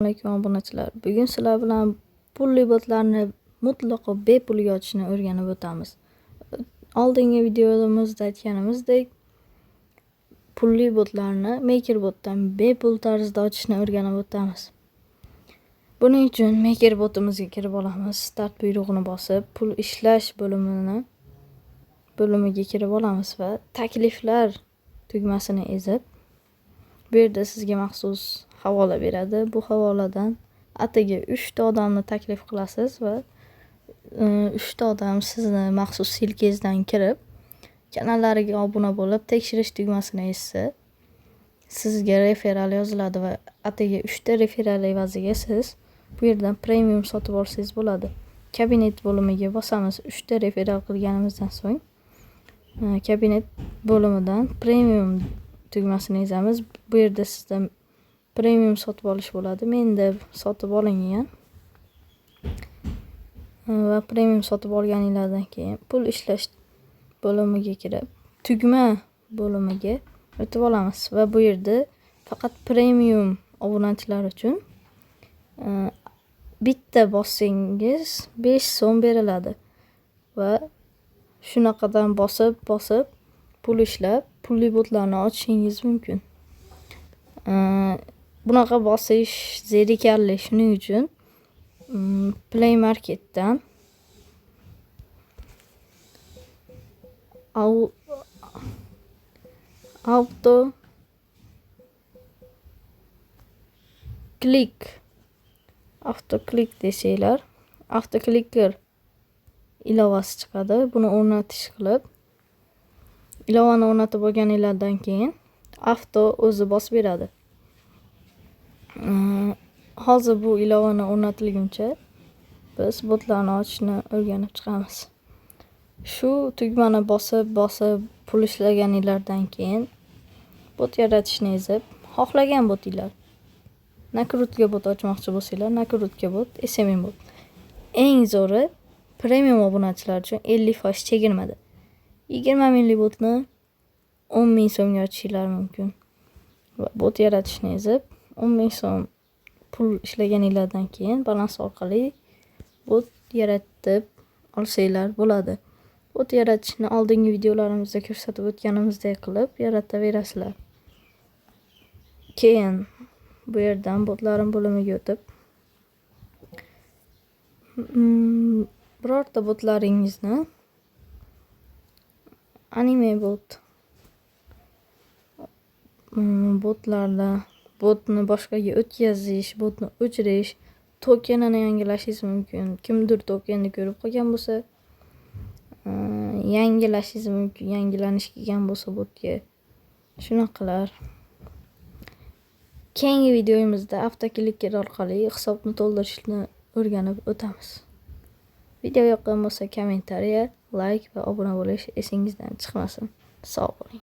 Assalomu alaykum obunachilar. Bugun sizlar bilan pulli botlarni mutlaqo bepulga ochishni o'rganib o'tamiz. Oldingi videomizda aytganimizdek, pulli botlarni MakerBotdan bepul tarzda ochishni o'rganib o'tamiz. Buning uchun MakerBotimizga kirib olamiz. Start buyrug'ini bosib, pul ishlash bo'limiga kirib olamiz va takliflar tugmasini ezib, bu yerda sizga maxsus havola beradi. Bu havoladan atigi 3 ta odamni taklif qilasiz va 3 ta odam sizni maxsus silkangizdan kirib, kanallariga obuna bo'lib, tekshirish tugmasini ezsa, sizga referral yoziladi va atigi 3 ta referral evaziga siz bu yerdan premium sotib olsangiz bo'ladi. Kabinet bo'limiga bosamiz. 3 ta referral qilganimizdan so'ng kabinet bo'limidan premium tugmasini ezamiz. Bu yerda sizda premium sotib olish bo'ladi. Menda sotib olingan. Va premium sotib olganinglardan keyin pul ishlash bo'limiga kirib, tugma bo'limiga o'tib olamiz va bu yerda faqat premium obunachilar uchun bitta bossangiz 5 so'm beriladi va shunaqadan bosib pul ishlab, pulli botlarni ochishingiz mumkin. Bunaqa bosish zerikarli, shuning uchun Play Marketdan Auto Click desanglar, Auto Clicker ilovasi chiqadi. Buni o'rnatish qilib, ilovani o'rnatib olganinglardan keyin avto o'zi bosib beradi. Hozir bu ilovani o'rnatilguncha biz botlarni ochishni o'rganib chiqamiz. Shu tugmani bosib pul ishlaganinglardan keyin bot yaratishni ezib, xohlagan botinglar, nakrutka bot ochmoqchi bo'lsanglar, nakrutka bot, SMM bot. Eng zo'ri premium obunachilar uchun 50% chegirmada. 20 minglik botni 10 ming so'mga ochishinglar mumkin. Va bot yaratishni ezib, 10 ming so'm pul ishlaganinglardan keyin balans orqali bot yaratib olsanglar bo'ladi. Bot yaratishni oldingi videolarimizda ko'rsatib o'tganimizdek qilib yarataverasizlar. Keyin bu yerdan botlarim bo'limiga o'tib, birorta botlaringizni anime bot botni boshqaga o'tkazish, botni o'chirish, tokenini yangilashingiz mumkin. Kimdir tokenni ko'rib qolgan bo'lsa, yangilashingiz mumkin. Yangilanish kelgan bo'lsa botga. Shunaqalar. Keyingi videomizda avtoklikker orqali hisobni to'ldirishni o'rganib o'tamiz. Video yoqqan bo'lsa kommentariya, like va obuna bo'lish esingizdan chiqmasin. Sog' bo'ling.